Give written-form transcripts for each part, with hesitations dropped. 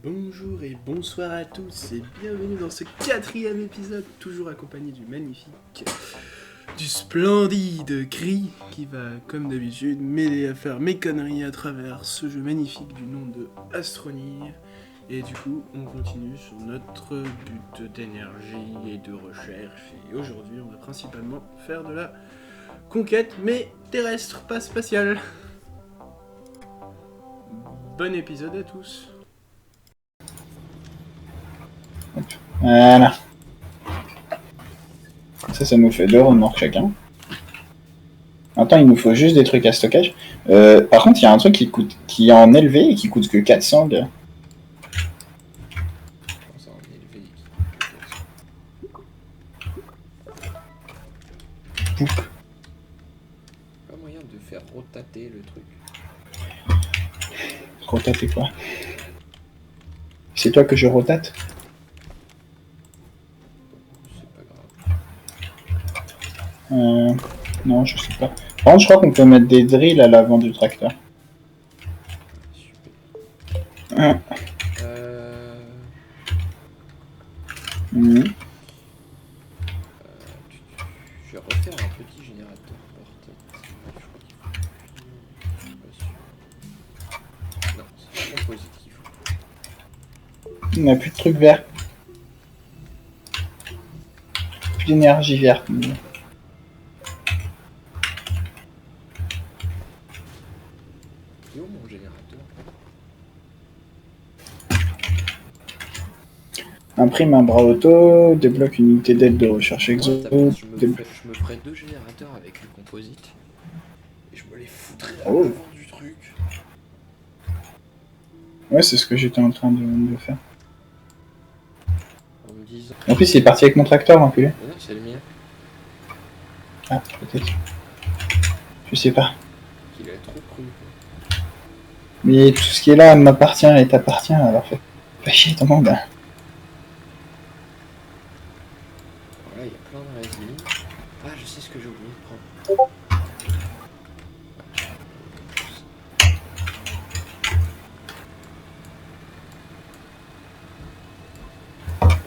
Bonjour et bonsoir à tous et bienvenue dans ce 4e épisode, toujours accompagné du magnifique, du splendide Gris qui va comme d'habitude m'aider à faire mes conneries à travers ce jeu magnifique du nom de Astroneer. Et du coup, on continue sur notre but d'énergie et de recherche. Et aujourd'hui, on va principalement faire de la conquête, mais terrestre, pas spatiale. Bon épisode à tous. Voilà. Ça nous fait 2 remorques chacun. Maintenant, il nous faut juste des trucs à stockage. Par contre, il y a un truc qui est en élevé et qui coûte que 400. Gars. Ça en élevé. Pas moyen de faire rotater le truc. Rotater quoi? C'est toi que je rotate? C'est pas grave. Non, je sais pas. Par contre, je crois qu'on peut mettre des drills à l'avant du tracteur. Super. Mhm. Je vais refaire un petit générateur portable. Non, c'est la composite qu'il faut. On n'a plus de trucs verts. Plus d'énergie verte. C'est où mon générateur? Imprime un bras auto, débloque une unité d'aide de recherche exo. Je me ferais 2 générateurs avec le composite. Et je me les foutrais à l'avant du truc. Ouais, c'est ce que j'étais en train de faire. En me disant... En plus, il est parti avec mon tracteur, l'enculé. Non, c'est le mien. Ah, peut-être. Je sais pas. Il a trop cru. Mais tout ce qui est là m'appartient et t'appartient, alors fais pas chier ton monde. Voilà, il y a plein de résine. Ah, je sais ce que j'ai oublié de prendre.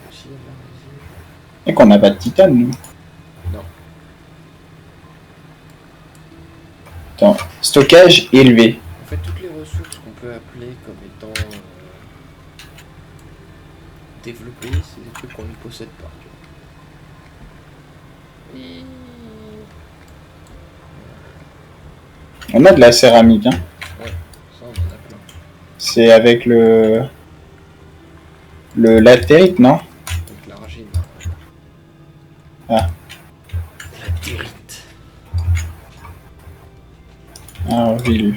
Aussi, il y a de la résine. Et qu'on n'a pas de titane, nous. Non. Attends, stockage élevé. En fait, toutes les ressources qu'on peut appeler comme étant développées, c'est des trucs qu'on ne possède pas. On a de la céramique, hein. Ouais, ça on en a plein. C'est avec le latérite, non? Donc l'argile. Ah. Latérite. Ah, oui.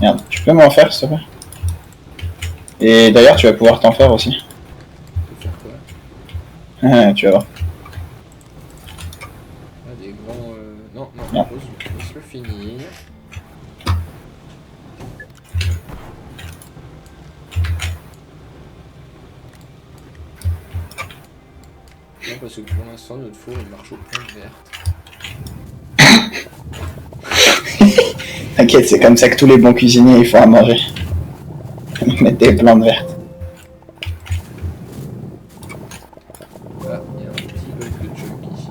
Merde, tu peux m'en faire, s'il te plaît? Et d'ailleurs, tu vas pouvoir t'en faire aussi. Tu peux faire quoi? Ah, tu vas voir. Ah, des grands... Non, Non. laisse-le finir. Non, parce que pour l'instant, notre four il marche aux plantes vertes. T'inquiète, c'est comme ça que tous les bons cuisiniers ils font à manger. Ils mettent des plantes vertes. Ah, il y a un petit bug de junk ici.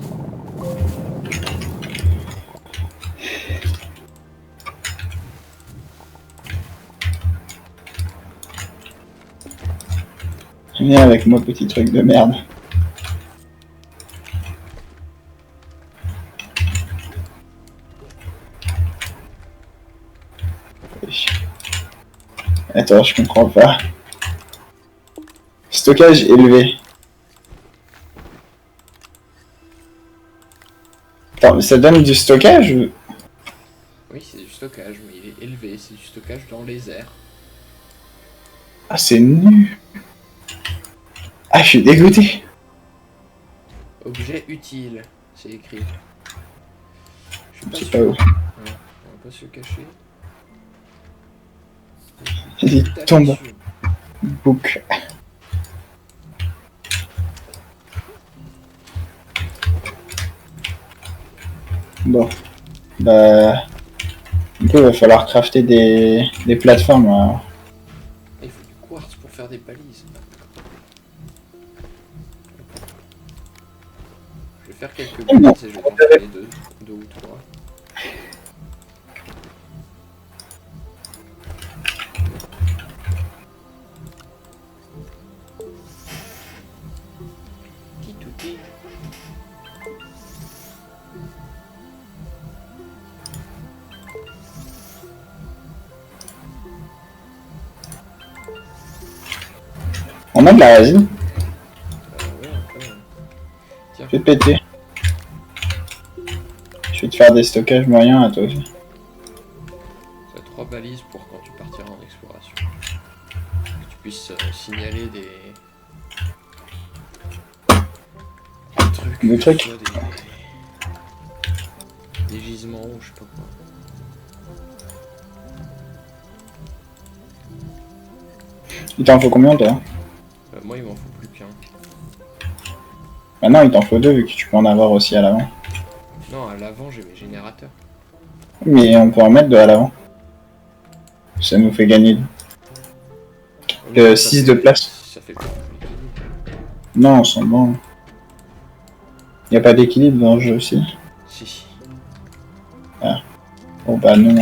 Viens avec moi, petit truc de merde. Attends, je comprends pas. Stockage élevé. Attends, mais ça donne du stockage ou... Oui, c'est du stockage, mais il est élevé. C'est du stockage dans les airs. Ah, c'est nu. Ah, je suis dégoûté. Objet utile, c'est écrit. Je suis C'est pas pas sûr. ouf. On va pas se cacher. Il tombe. Book. Bon. Bah... Du coup, il va falloir crafter des plateformes. Alors. Il faut du faire des balises. Je vais faire quelques balises et je vais t'en donner deux ou trois. Kitouti. On a de la résine. Ouais, un peu. Tiens. Je vais te péter. Je vais te faire des stockages moyens à toi aussi. Ça 3 balises pour quand tu partiras en exploration. Que tu puisses signaler des trucs. Des trucs. Soit des gisements ou je sais pas quoi. Il t'en faut combien toi? Moi il m'en faut plus qu'un. Maintenant il t'en faut deux vu que tu peux en avoir aussi à l'avant. Non, à l'avant j'ai mes générateurs. Mais on peut en mettre deux à l'avant. Ça nous fait gagner Ça 6 fait- de place. Ça fait pas plus d'équilibre. Non, on s'en branle. Y a pas d'équilibre dans le jeu aussi. Si. Bon bah non,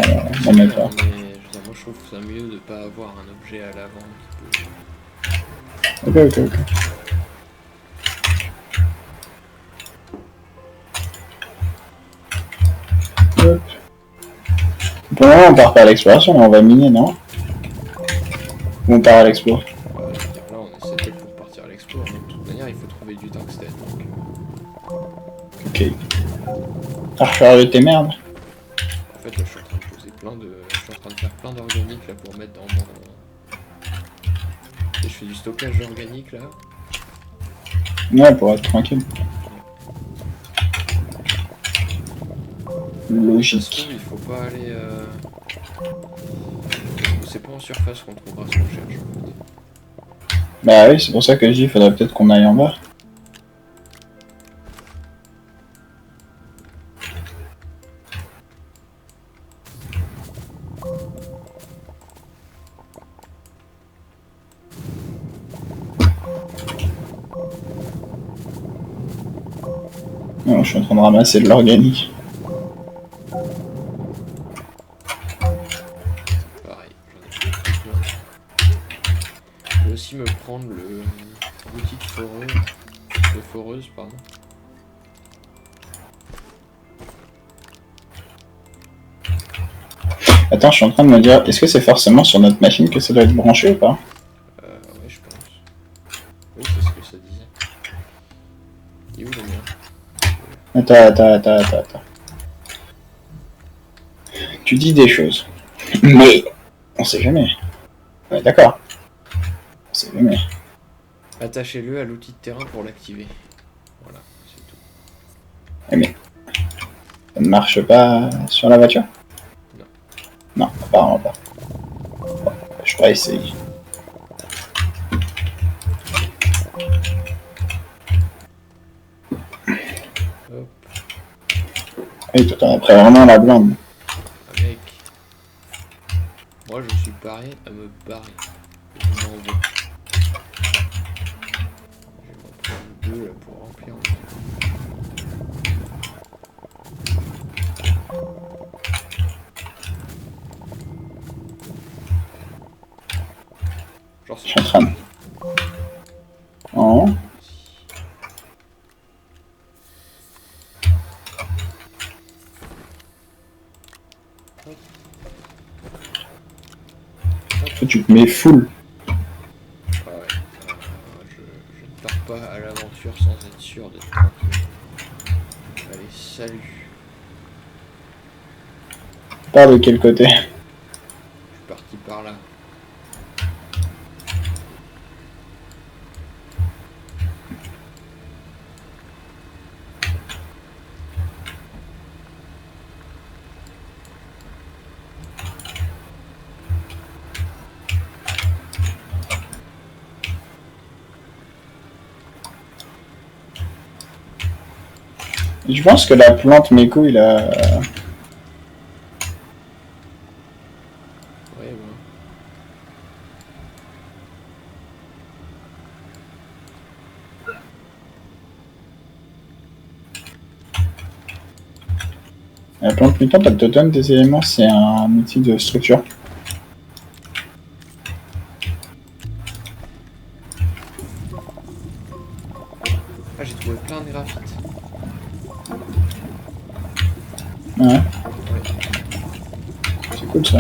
on met pas. Mais je veux dire, moi je trouve ça mieux de pas avoir un objet à l'avant qui peut... Ok. Hop. Pour le moment on part pas à l'exploration, on va miner, non? Ou on part à l'explo? je veux dire, là on essaie peut-être pour partir à l'explo, mais de toute manière il faut trouver du tungstène. Donc... Ok. T'as rechargé tes merdes? En fait là je suis en train de poser je suis en train de faire plein d'organiques là pour mettre dans mon... Et je fais du stockage d'organique là. Ouais, pour être tranquille. Ça se Logique. trouve, il faut pas aller... C'est pas en surface qu'on trouvera ce qu'on cherche en fait. Bah oui, c'est pour ça que je dis, il faudrait peut-être qu'on aille en bas. Non, je suis en train de ramasser de l'organique. Pareil, j'en ai plein. Je vais aussi me prendre l'outil de foreuse, pardon. Attends, je suis en train de me dire, est-ce que c'est forcément sur notre machine que ça doit être branché ou pas? Ouais, je pense. Oui, c'est ce que ça disait. Il est où le mien? Attends. Tu dis des choses. Mais on sait jamais. Ouais, d'accord. On sait jamais. Attachez-le à l'outil de terrain pour l'activer. Voilà, c'est tout. Mais ça ne marche pas sur la voiture? Non. Non, apparemment pas. Bon, je vais essayer. Hop, Oui, toi t'en as pris vraiment la blinde. mec. Moi, je suis paré à me barrer. Je m'en vais. Je vais m'en prendre deux là pour remplir. Genre, Je suis en train de... Oh. Toi, tu te mets full. Ah ouais. Je ne pars pas à l'aventure sans être sûr d'être tranquille. Allez, salut. Tu pars de quel côté? Je suis parti par là. Je pense que la plante mes couilles là. Ouais, La plante mutante, elle te donne des éléments, c'est un outil de structure. Ah, j'ai trouvé plein de graphites. Ouais. C'est cool ça.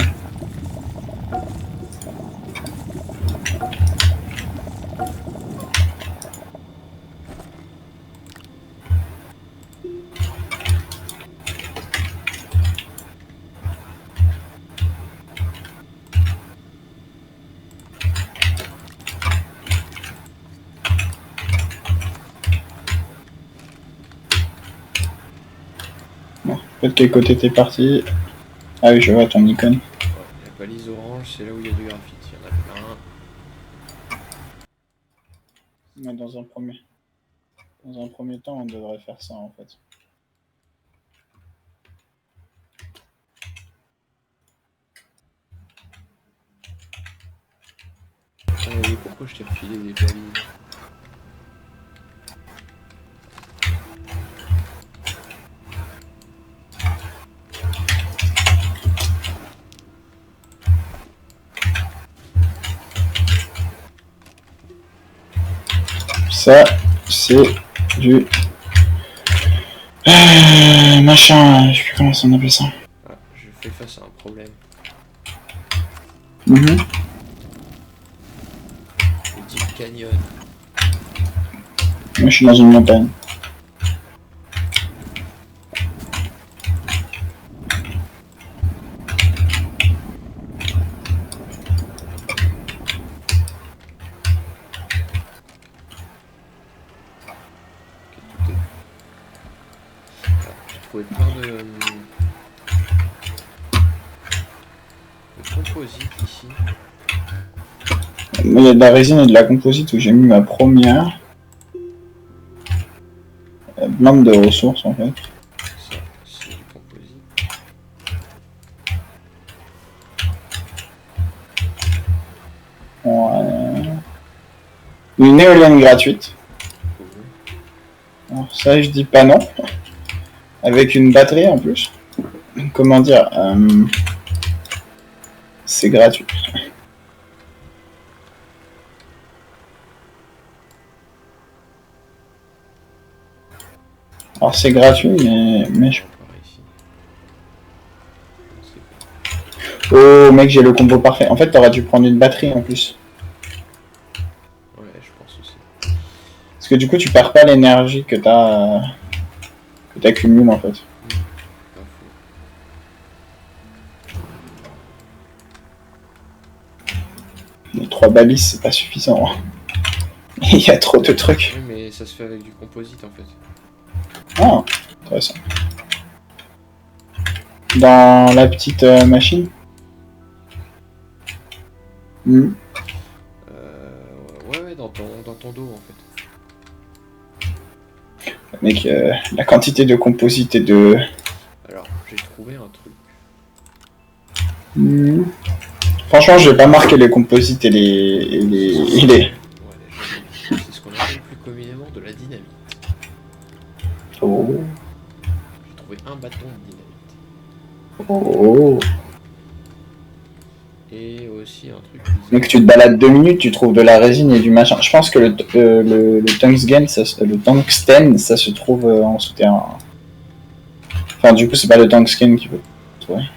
De quel côté t'es parti? Ah oui, je vois ton icône. Ouais, la balise orange, c'est là où il y a du graphite. Il y en a plein. Ouais, dans un premier temps, on devrait faire ça en fait. Ah oui, pourquoi je t'ai refilé des balises? Ça, c'est du... machin, je sais plus comment on appelle ça. Ah, je fais face à un problème. Mhm. Le Deep Canyon. Moi, je suis dans une montagne. Ok, tout est... Ah, j'ai trouvé plein de composites ici. Il y a de la résine et de la composite où j'ai mis ma première. Plein de ressources en fait. Ça, c'est du composite. Ouais. Une éolienne gratuite. Cool. Alors, ça, je dis pas non. Avec une batterie en plus. Comment dire c'est gratuit. Alors c'est gratuit, mais je... Par ici. Oh mec, j'ai le combo parfait. En fait, t'aurais dû prendre une batterie en plus. Ouais, je pense aussi. Parce que du coup, tu perds pas l'énergie que t'accumules en fait. Pas faux. Les 3 balises, c'est pas suffisant. Il y a trop de trucs. Oui, mais ça se fait avec du composite en fait. Ah, intéressant. Dans la petite machine. Hmm. Ouais, dans ton dos en fait. Mec, la quantité de composite et de... Alors, j'ai trouvé un truc. Hmm. Franchement, je vais pas marquer les composites et les... Ouais, déjà, c'est ce qu'on appelle plus communément de la dynamite. Oh. J'ai trouvé un bâton de dynamite. Oh. Et aussi un truc. Donc tu te balades 2 minutes, tu trouves de la résine et du machin. Je pense que le tungsten, ça se trouve en souterrain. Enfin, du coup, c'est pas le tungsten qui peut trouver. Moi,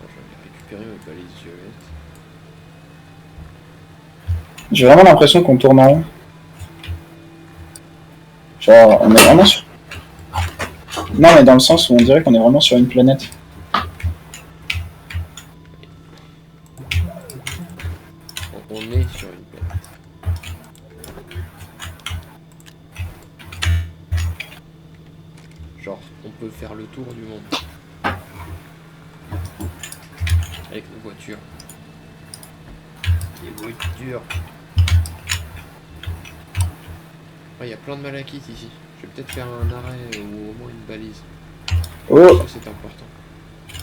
j'en ai récupéré mes balises violettes. J'ai vraiment l'impression qu'on tourne en rond. Genre, on est vraiment sur... Non, mais dans le sens où on dirait qu'on est vraiment sur une planète. On est sur une planète. Genre, on peut faire le tour du monde. Avec nos voitures. Les voitures. Il y a plein de malachites ici. Je vais peut-être faire un arrêt ou au moins une balise. Oh, Ça, c'est important.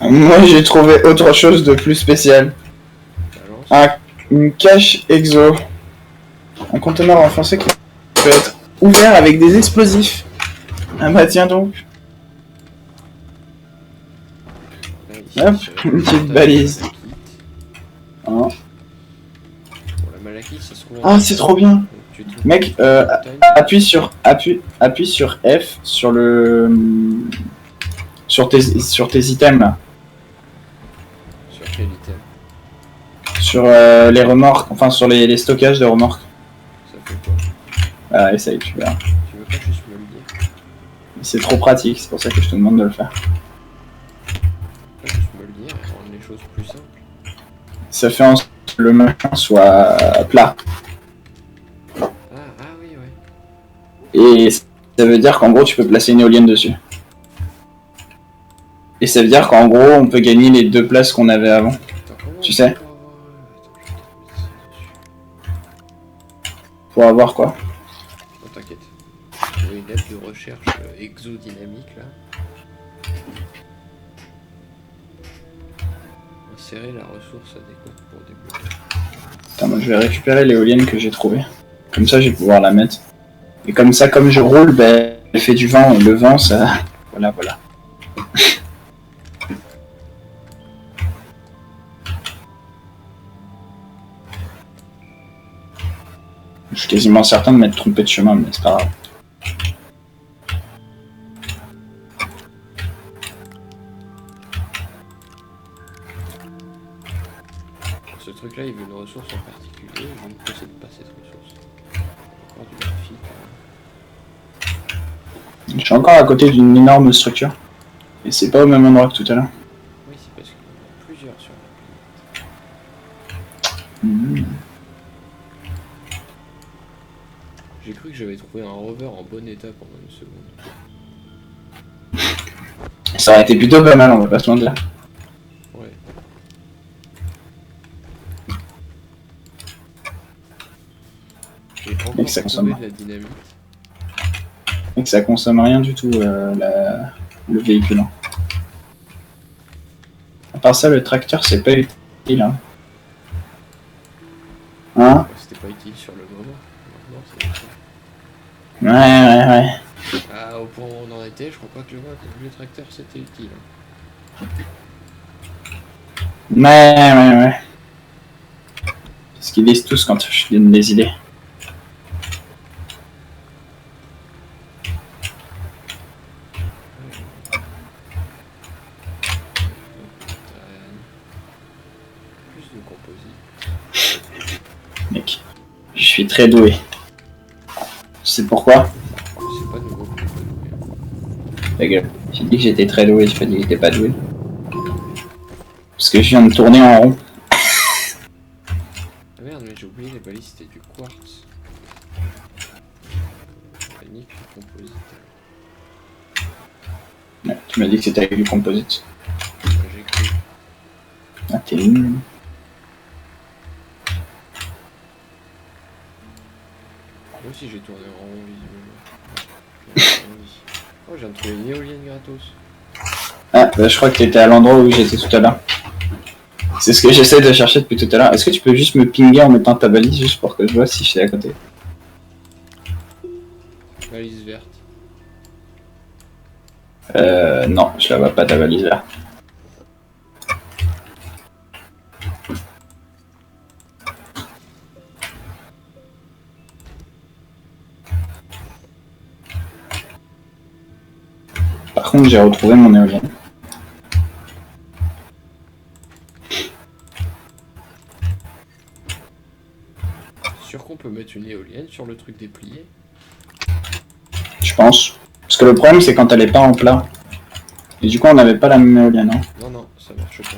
moi j'ai trouvé autre chose de plus spécial. Balance. Une cache exo. Un conteneur enfoncé qui peut être ouvert avec des explosifs. Ah bah tiens donc. Hop, une petite balise. Hein. Bon, la malachite, ça se trouve. Ah, c'est trop bien. Donc, tu trouves Mec, une montagne. appuie sur F sur le sur tes items là. Sur quel item? Sur les remorques, enfin sur les stockages de remorques. Ça fait quoi? Ah, essaye, tu verras. Tu veux pas juste me le dire? C'est trop pratique, c'est pour ça que je te demande de le faire. Pas juste me le dire et rendre les choses plus simples. Ça fait en sorte que le machin soit plat. Ah oui, ouais. Et ça veut dire qu'en gros tu peux placer une éolienne dessus. Et ça veut dire qu'en gros on peut gagner les 2 places qu'on avait avant. Attends, comment Tu sais? Attends, je vais te mettre ça dessus. Pour avoir quoi? Non, t'inquiète. J'ai trouvé une aide de recherche exodynamique là. Insérer la ressource adéquate pour débloquer. Attends, moi je vais récupérer l'éolienne que j'ai trouvée. Comme ça je vais pouvoir la mettre. Et comme ça, comme je roule, ben, elle fait du vent et le vent ça... Voilà, voilà. Je suis quasiment certain de m'être trompé de chemin, mais c'est pas grave. Ce truc là il veut une ressource en particulier, je ne possède pas cette ressource. Encore du graphite. Je suis encore à côté d'une énorme structure. Et c'est pas au même endroit que tout à l'heure. Oui, c'est parce qu'il y en a plusieurs sur la planète. Mmh. J'ai cru que j'avais trouvé un rover en bon état pendant une seconde. Ça aurait été plutôt pas mal, on va pas se mentir. Ouais. J'ai encore Et que ça trouvé consomme. de la dynamite. Et que ça consomme rien du tout, le véhicule. À part ça, le tracteur, c'est pas utile. Hein. Hein? Ouais, c'était pas utile sur le moment. Maintenant, c'est utile. Ouais. Ah, au point où on en était, je crois pas que le tracteur c'était utile. Ouais. Parce qu'ils disent tous quand je donne des idées. Plus de composite. Mec, je suis très doué. Tu sais pourquoi? C'est pas nouveau. Ta gueule. J'ai dit que j'étais très doué, j'ai pas dit que j'étais pas doué. Parce que je viens de tourner en rond. Ah merde, mais j'ai oublié les balises, c'était du quartz. Panique, composite. Ouais, tu m'as dit que c'était avec du composite. J'ai cru. Ah, t'es nul. Moi aussi j'ai tourné en rond visiblement. Oh, je viens de trouver une éolienne gratos. Ah, bah, je crois que t'étais à l'endroit où j'étais tout à l'heure. C'est ce que j'essaie de chercher depuis tout à l'heure. Est-ce que tu peux juste me pinguer en mettant ta balise juste pour que je vois si je suis à côté? Balise verte. Non, je la vois pas ta valise là. Par contre, j'ai retrouvé mon éolienne. Sûr qu'on peut mettre une éolienne sur le truc déplié? Je pense. Parce que le problème, c'est quand elle est pas en plat. Et du coup, on n'avait pas la même éolienne. Hein. Non, ça marche pas.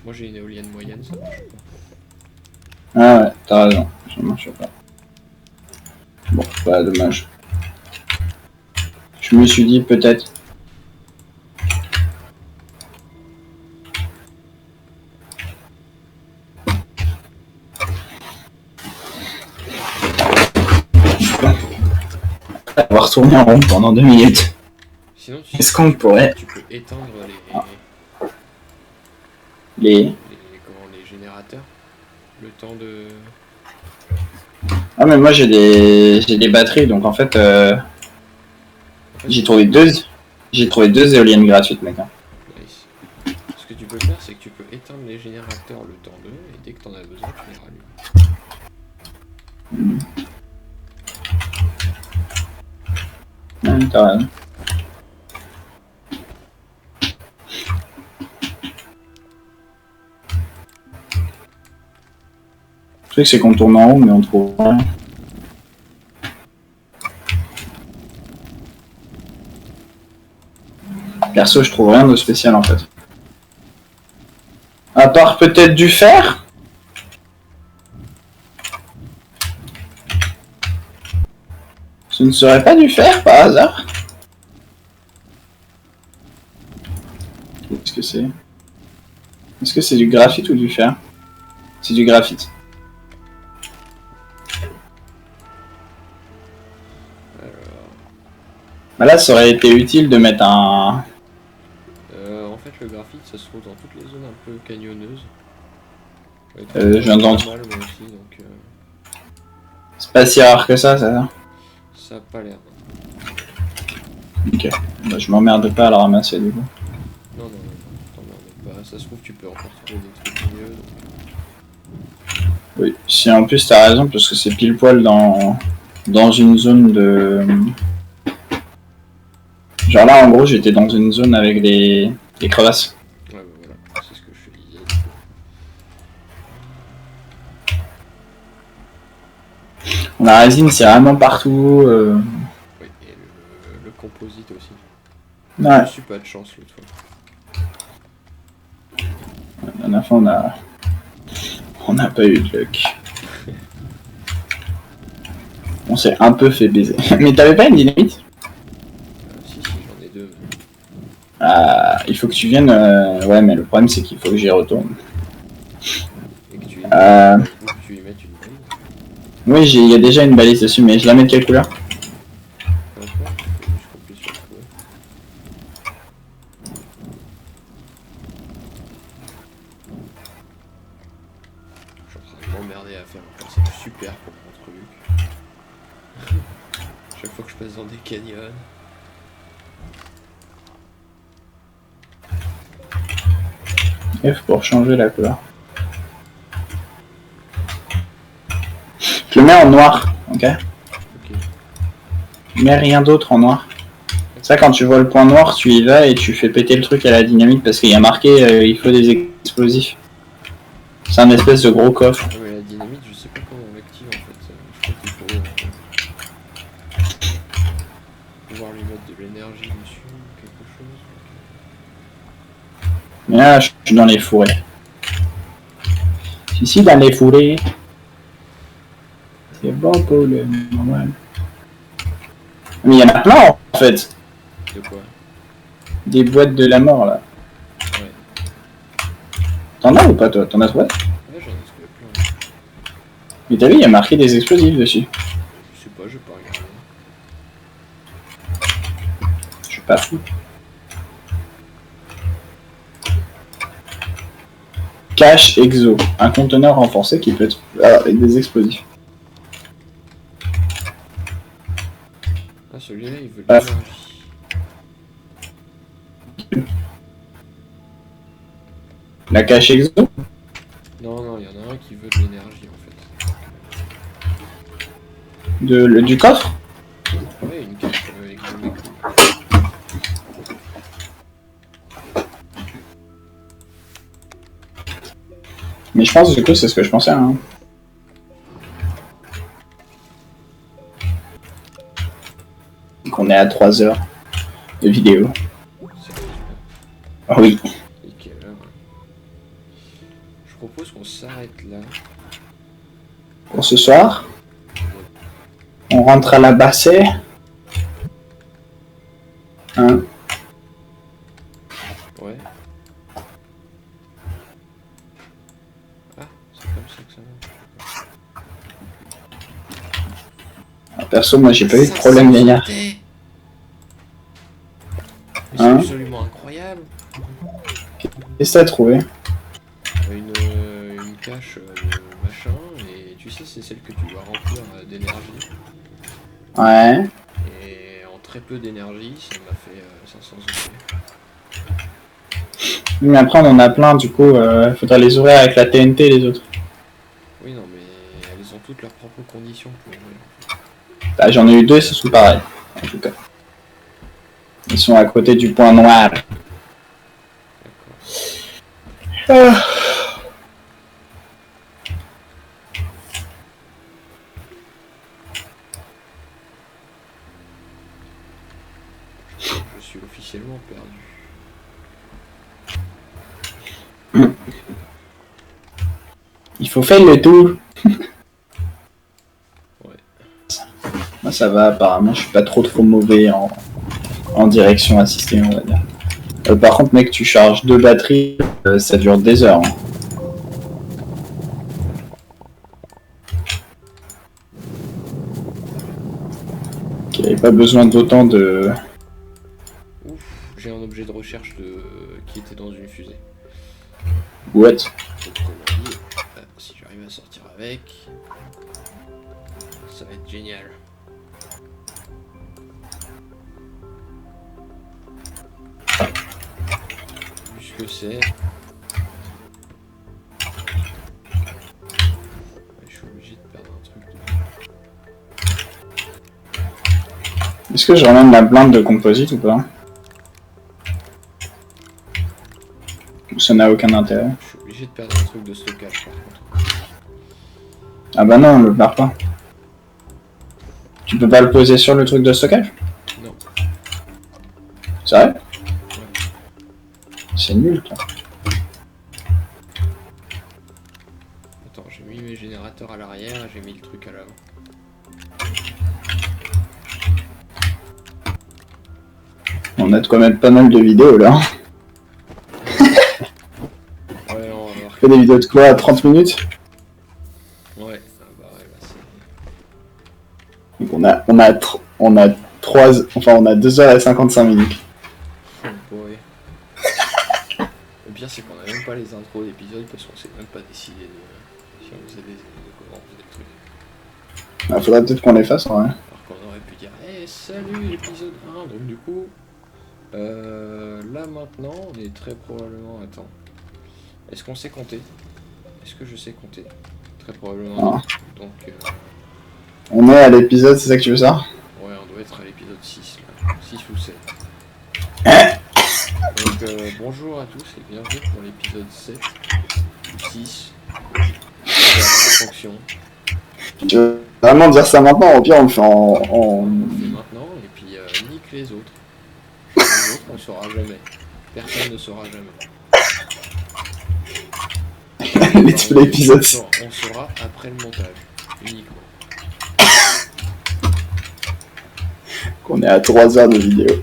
Moi j'ai une éolienne moyenne, ça marche pas. Ah ouais, t'as raison. Ça marche pas. Bon, bah dommage. Je me suis dit peut-être. Avoir tourné en rond pendant 2 minutes. Sinon, Est-ce qu'on pourrait... tu peux éteindre Les... les générateurs. Le temps de... Ah mais moi j'ai des batteries, donc en fait... j'ai trouvé deux éoliennes gratuites, mec. Nice. Ce que tu peux faire, c'est que tu peux éteindre les générateurs le temps d'eux, et dès que t'en as besoin, tu les rallumes. T'as raison. Le truc c'est qu'on tourne en haut mais on trouve rien. Perso je trouve rien de spécial en fait. À part peut-être du fer. Ce ne serait pas du fer par hasard? Qu'est-ce que c'est? Est-ce que c'est du graphite ou du fer? C'est du graphite. Bah là, ça aurait été utile de mettre un... En fait, le graphite, ça se trouve dans toutes les zones un peu cagnonneuses. Ouais, je viens d'entendre. moi aussi, donc C'est pas si rare que ça va? ça a pas l'air. Ok. Bah, je m'emmerde pas à le ramasser du coup. Non, t'emmerdes pas. Ça se trouve, tu peux encore trouver des trucs mieux. Donc... Oui, si en plus t'as raison, parce que c'est pile poil dans une zone de... Genre là, en gros, j'étais dans une zone avec des crevasses. Ouais, bah voilà, c'est ce que je te disais. La résine, c'est vraiment partout. Oui, et le composite aussi. Ouais. Je suis pas de chance l'autre fois. La dernière fois, on n'a pas eu de luck. On s'est un peu fait baiser. Mais t'avais pas une dynamite? Si, j'en ai deux. Il faut que tu viennes... Ouais, mais le problème, c'est qu'il faut que j'y retourne. Et que tu y mettes une balise. Oui, il y a déjà une balise dessus, mais je la mets de quelle couleur? Peu importe, faut juste qu'on puisse le retrouver. Je suis en train de m'emmerder à faire un personnage super pour mon truc. Chaque fois que je passe dans des canyons. F pour changer la couleur. Je le mets en noir, ok? Ok. Mais rien d'autre en noir. Ça, quand tu vois le point noir, tu y vas et tu fais péter le truc à la dynamite parce qu'il y a marqué il faut des explosifs. C'est un espèce de gros coffre. Ah, mais la dynamite, je sais pas comment on l'active en fait. Je crois qu'il faut pouvoir lui mettre de l'énergie dessus ou quelque chose. Mais là, je suis dans les fourrés. Ici, dans les fourrés. C'est bon pour le normal. Mais il y en a plein en fait. De quoi? Des boîtes de la mort là. Ouais. T'en as ou pas toi? T'en as trouvé? Ouais, j'en ai trouvé plein. Mais t'as vu, il y a marqué des explosifs dessus. Je sais pas, j'ai pas regardé. Je suis pas fou. Cache exo. Un conteneur renforcé qui peut être avec des explosifs. Ah, celui-là, il veut de Ah. l'énergie. La cache exo? Non, il y en a un qui veut de l'énergie en fait. Du coffre? Ouais, une cache exoméco. Mais je pense du coup c'est ce que je pensais. Hein. Qu'on est à 3 heures de vidéo. Sérieusement. Ah oui. Et quelle heure? Je propose qu'on s'arrête là. Pour ce soir, on rentre à la bassée. Hein? Ouais. Ah, c'est comme ça que ça marche. Perso, moi j'ai pas eu de problème gagnard. Mais c'est Hein? absolument incroyable. Qu'est-ce que t'as trouvé? Une cache de machin, et tu sais, c'est celle que tu dois remplir d'énergie. Ouais. Et en très peu d'énergie, ça m'a fait 500 euros. Mais après, on en a plein, du coup, faudrait les ouvrir avec la TNT, les autres. Oui, non, mais elles ont toutes leurs propres conditions pour ouvrir. Bah, j'en ai eu 2, et ce sont pareils, en tout cas. Ils sont à côté du point noir. D'accord. Ah. Je suis officiellement perdu. Il faut faire le tour. Ouais. Moi, ça va, apparemment, je suis pas trop mauvais en direction assistée, on va dire. Par contre, mec, tu charges 2 batteries, ça dure des heures. Hein. Il n'y avait pas besoin d'autant de... Ouf, j'ai un objet de recherche qui était dans une fusée. What? Autrement dit, si j'arrive à sortir avec, ça va être génial. Vu ce que c'est. Je suis obligé de perdre un truc. Est-ce que je ramène la blinde de composite ou pas? Ça n'a aucun intérêt. Je suis obligé de perdre un truc de stockage par contre. Ah bah non, on le perd pas. Tu peux pas le poser sur le truc de stockage? Non. Sérieux? C'est nul, toi. Attends, j'ai mis mes générateurs à l'arrière et j'ai mis le truc à l'avant. On a de quoi mettre pas mal de vidéos là. Ouais, on va voir. On fait des vidéos de quoi à 30 minutes? Ouais, ah bah ouais, là c'est... Donc on a 2h55 minutes. Ouais. Le pire c'est qu'on a même pas les intros d'épisodes parce qu'on s'est même pas décidé de... si on faisait de comment on faisait le truc. Ah, faudrait peut-être qu'on les fasse, ouais. Alors qu'on aurait pu dire hey, salut l'épisode 1. Donc du coup là maintenant on est très probablement... Attends. Est-ce qu'on sait compter? Est-ce que je sais compter? Très probablement. Ah. Donc On est à l'épisode, c'est ça que tu veux ça? ouais, on doit être à l'épisode 6 là. 6 ou 7. Donc bonjour à tous et bienvenue pour l'épisode 7 ou 6 de la fonction. Tu veux vraiment dire ça maintenant? Au pire, on le fait On le fait maintenant et puis nique les autres. Les autres on saura jamais. Personne ne saura jamais. l'épisode. On saura après le montage, uniquement. Qu'on est à 3 heures de vidéo.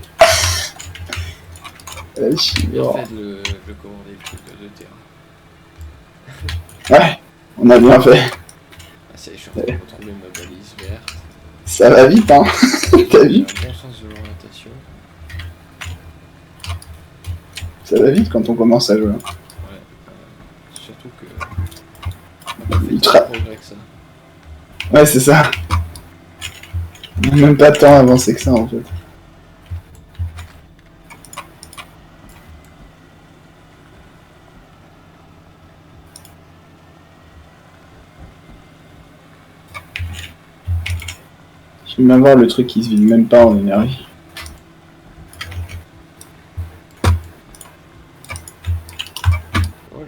Bien fait de commander le truc de terrain. Ouais, on a bien fait. Ah ça y est, je suis en train de retrouver ma balise verte. Ça va vite, hein. T'as vu? J'ai un bon sens de l'orientation. Ça va vite quand on commence à jouer. Ouais, surtout que... on a fait Ultra. plus de progrès que ça. Ouais, c'est ça. On a même pas tant avancé que ça, en fait. Je vais même voir le truc qui se vide même pas en énergie. Oh,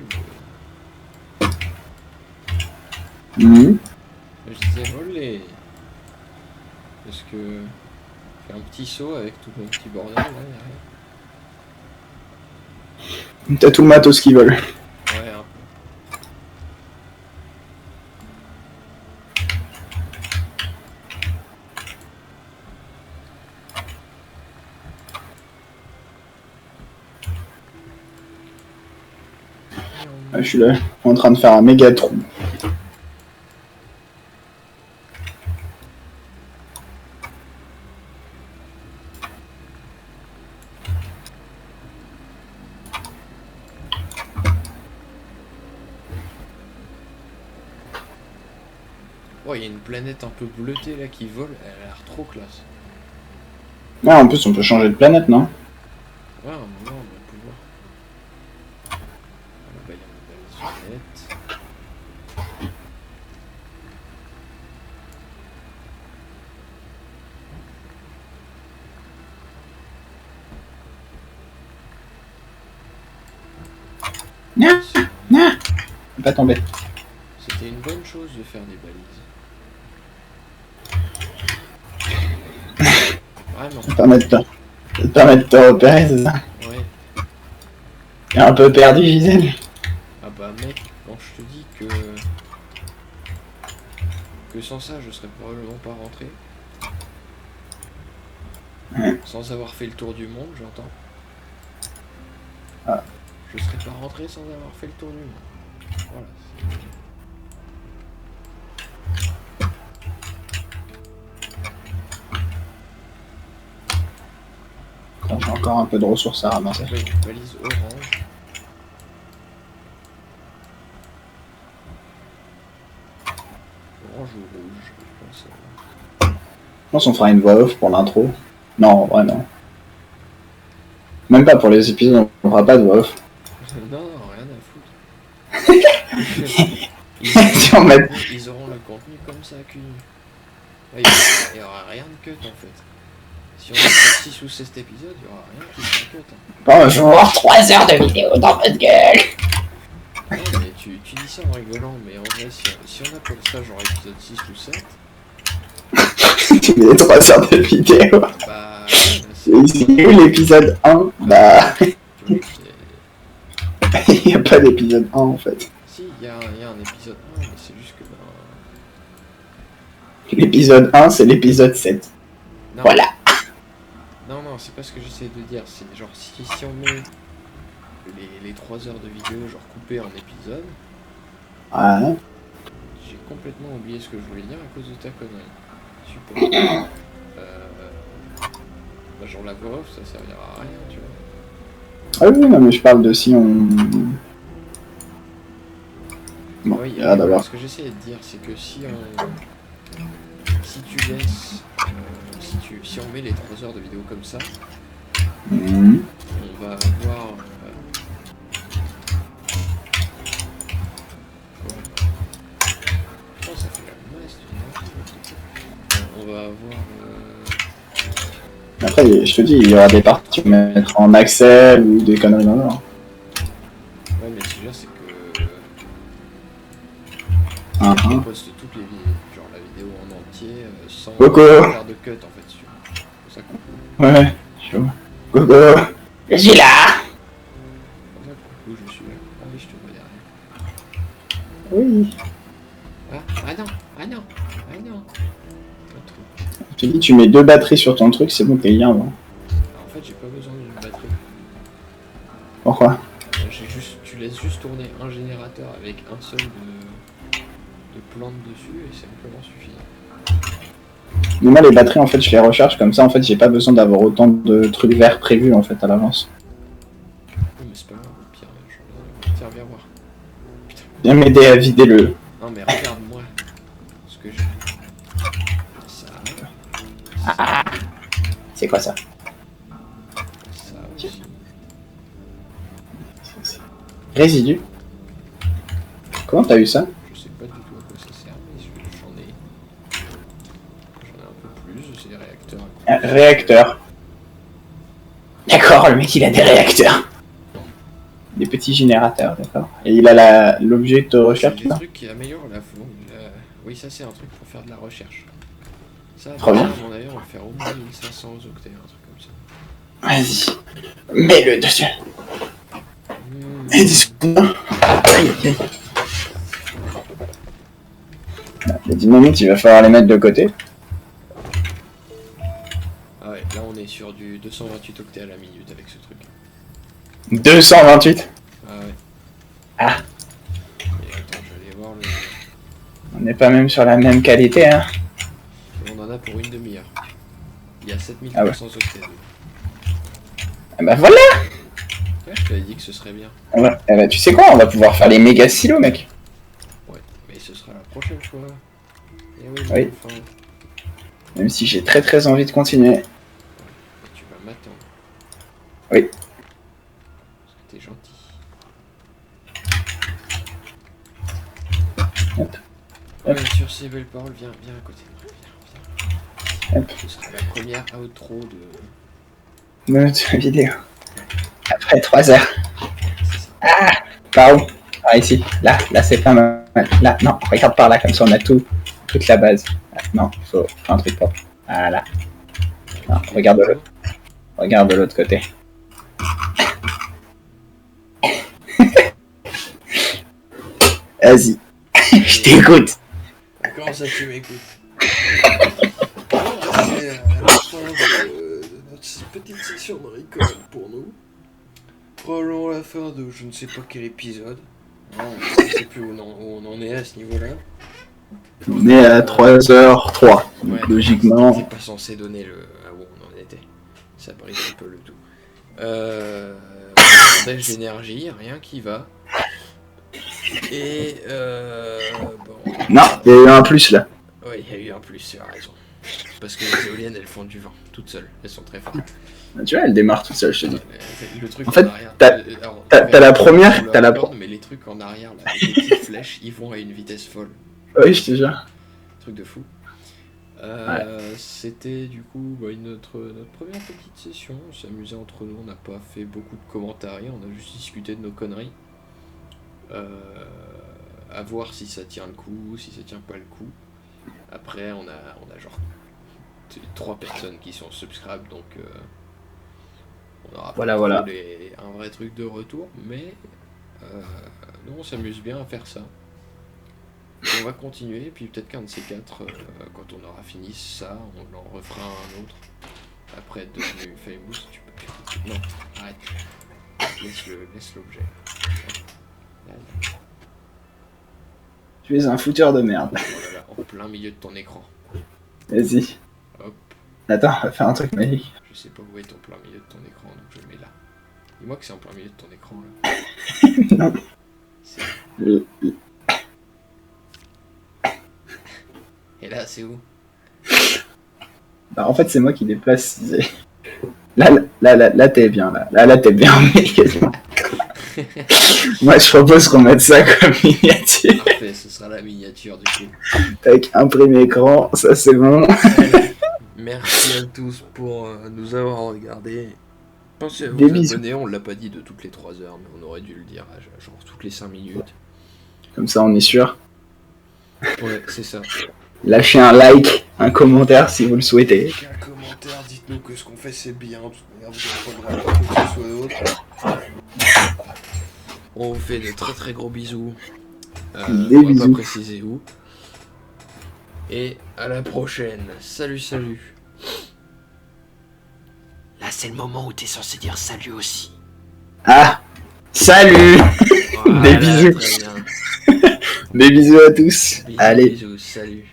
Mhm. je disais olé. Parce que... je fais un petit saut avec tout mon petit bordel là derrière. T'as tout le matos qu'ils veulent. Ouais, un peu. Ouais, je suis là, en train de faire un méga trou. Oh, il y a une planète un peu bleutée là qui vole, elle a l'air trop classe. Ah, en plus, on peut changer de planète, non? Ouais, à un moment on va pouvoir. Net. Non, non, pas tomber. C'était une bonne chose de faire des balises. Vraiment. Ça te permet de te repérer, c'est ça? Ouais. T'es un peu perdu, Gisèle. Ah bah mec, quand je te dis que sans ça je serais probablement pas rentré. Sans avoir fait le tour du monde, j'entends. Ah. Je serais pas rentré sans avoir fait le tour du monde. Voilà. Attends, j'ai encore un peu de ressources à ramasser. Oui, une valise orange. Orange ou rouge, je pense. Je pense qu'on fera une voix off pour l'intro. Non, vraiment. Même pas pour les épisodes, on fera pas de voix off. Non, rien à foutre. Si on met- Ils auront le contenu comme ça, qu'une. Il y aura rien de cut en fait. Si on a 6 ou 7 épisodes, il y aura rien qui sera cut. Hein. Bonjour, 3 heures de vidéo dans votre gueule. Non, mais tu dis ça en rigolant, mais en vrai, si on appelle ça genre épisode 6 ou 7, Tu mets 3 heures de vidéo. bah. Ouais, Et c'est où l'épisode 1? Bah, tu vois, il n'y a pas d'épisode 1 en fait. si, il y a un épisode 1, mais c'est juste que. L'épisode 1, c'est l'épisode 7. Non, Voilà. non, c'est pas ce que j'essaie de dire. C'est genre, si on met les 3 heures de vidéo, genre coupées en épisodes, Ouais. j'ai complètement oublié ce que je voulais dire à cause de ta connerie. Super. Bah, genre la voix off, ça servira à rien, tu vois. Ah oui, non, mais je parle de si on. Bon, Oui, il y a d'abord. ce que j'essaie de dire, c'est que si tu laisses. Si on met les 3 heures de vidéo comme ça, Mhm. on va avoir. Oh, ça fait la masse on va avoir. Après, je te dis, il y aura des parties qui vont mettre en accès ou des conneries dans l'heure. Ouais, mais ce que je veux dire, c'est que. On poste toutes les vidéos, genre la vidéo en entier, sans Coco. faire de cut en fait, si tu veux. C'est pour ça qu'on Ouais, chaud. Coco. Je suis là. coucou, je suis là. Ah oui, je te vois derrière. Oui. Ah non. Pas trop. Je te dis, tu mets 2 batteries sur ton truc, c'est bon, t'es bien. Bon. Alors, en fait, j'ai pas besoin d'une batterie. Pourquoi? Tu laisses juste tourner un générateur avec un seul de plantes dessus et c'est amplement suffisant. Mais moi, les batteries, en fait, je les recharge comme ça. En fait, j'ai pas besoin d'avoir autant de trucs verts prévus en fait à l'avance. Oui, mais c'est pas grave, au pire, tiens, viens voir. Putain. Viens m'aider à vider le. Non, mais regarde-moi ce que j'ai. Ça. C'est quoi ça? Ça aussi. Résidu. Comment t'as eu ça? Je sais pas du tout à quoi ça sert, mais j'en ai un peu plus, c'est des réacteurs. Réacteur. D'accord, le mec il a des réacteurs. Des petits générateurs, d'accord. Et il a l'objet de recherche C'est des là. trucs qui améliorent la flow. Oui, ça c'est un truc pour faire de la recherche. Ça, Trop bien. à mon avis, on va faire au moins 1500 octets, un truc comme ça. Vas-y. Mets-le dessus. Mmh. Et dis-moi. Aïe, aïe. Les dynamites, il va falloir les mettre de côté. Ah ouais, là on est sur du 228 octets à la minute avec ce truc. 228. Ah ouais. Ah. Et attends, je vais aller voir le... On n'est pas même sur la même qualité, hein. Et on en a pour une demi-heure. Il y a 7300 Ah ouais. octets. Eh ben voilà. Ouais, je t'avais dit que ce serait bien. Eh ben, tu sais quoi, on va pouvoir faire les méga silos, mec. Ouais, mais ce sera la prochaine fois. Et oui, Oui. enfin, Même si j'ai très très envie de continuer. mais tu vas m'attendre. Oui. Parce que t'es gentil. Ouais, sur ces belles paroles, viens à côté de moi. Viens. Hop. Ce sera la première outro de. Notre vidéo. Après 3 heures. C'est ça. Par où? Ah, ici. Là c'est pas mal. Là, non, regarde par là, comme ça on a toute la base. Ah, non, faut faire un truc propre. Voilà. Non, regarde de l'autre côté. Vas-y. Je t'écoute. Comment ça tu m'écoutes? C'est la fin de notre petite session de record pour nous. Probablement la fin de je ne sais pas quel épisode. Non, je ne sais plus où on en est à ce niveau-là. On est à 3h03. Donc Ouais, logiquement. c'était pas censé donner à où on en était. Ça brise un peu le tout. Sondage d'énergie, rien qui va. Et bon. Non, il y a eu un plus là. Ouais, il y a eu un plus, tu as raison. Parce que les éoliennes, elles font du vent, toutes seules. Elles sont très fortes. Tu vois, elle démarre toute seule, je te dis. Le truc En fait, arrière, t'as la première, t'as la mais les trucs en arrière, là, les petites flèches, ils vont à une vitesse folle. Oui, je te jure. Truc de fou. Ouais. C'était du coup notre première petite session. On s'est amusé entre nous, on n'a pas fait beaucoup de commentaires, on a juste discuté de nos conneries. À voir si ça tient le coup, si ça tient pas le coup. Après, on a genre 3 personnes qui sont subscribes, donc on aura Voilà. un vrai truc de retour, mais nous on s'amuse bien à faire ça. On va continuer, et puis peut-être qu'un de ces 4, quand on aura fini ça, on en refera un autre. Après être devenu famous, tu peux... Non, arrête. Laisse l'objet. Là. Tu es un fouteur de merde. Voilà, en plein milieu de ton écran. Vas-y. Hop. Attends, on va faire un truc magique. Je sais pas où est ton plein milieu de ton écran, donc je le mets là. Dis-moi que c'est en plein milieu de ton écran là. Non. C'est- Et là, c'est où? Bah, en fait, c'est moi qui déplace. Là, t'es bien. Là, t'es bien. Moi, je propose qu'on mette ça comme miniature. Parfait, ce sera la miniature du coup. Avec imprimé écran, ça c'est bon. Merci à tous pour nous avoir regardés. Pensez à Des vous bisous. abonner, on l'a pas dit de toutes les 3 heures, mais on aurait dû le dire, genre toutes les 5 minutes. Comme ça, on est sûr. Ouais, c'est ça. Lâchez un like, un commentaire si vous le souhaitez. Un commentaire, dites-nous que ce qu'on fait c'est bien, parce que là, vous n'avez pas le droit que ce soit d'autre. On vous fait de très très gros bisous. Des On va bisous. pas préciser où. Et à la prochaine. Salut. Là c'est le moment où t'es censé dire salut aussi. Ah, salut. Voilà, Des bisous. très bien. Des bisous à tous. Bisous, Allez. bisous, salut.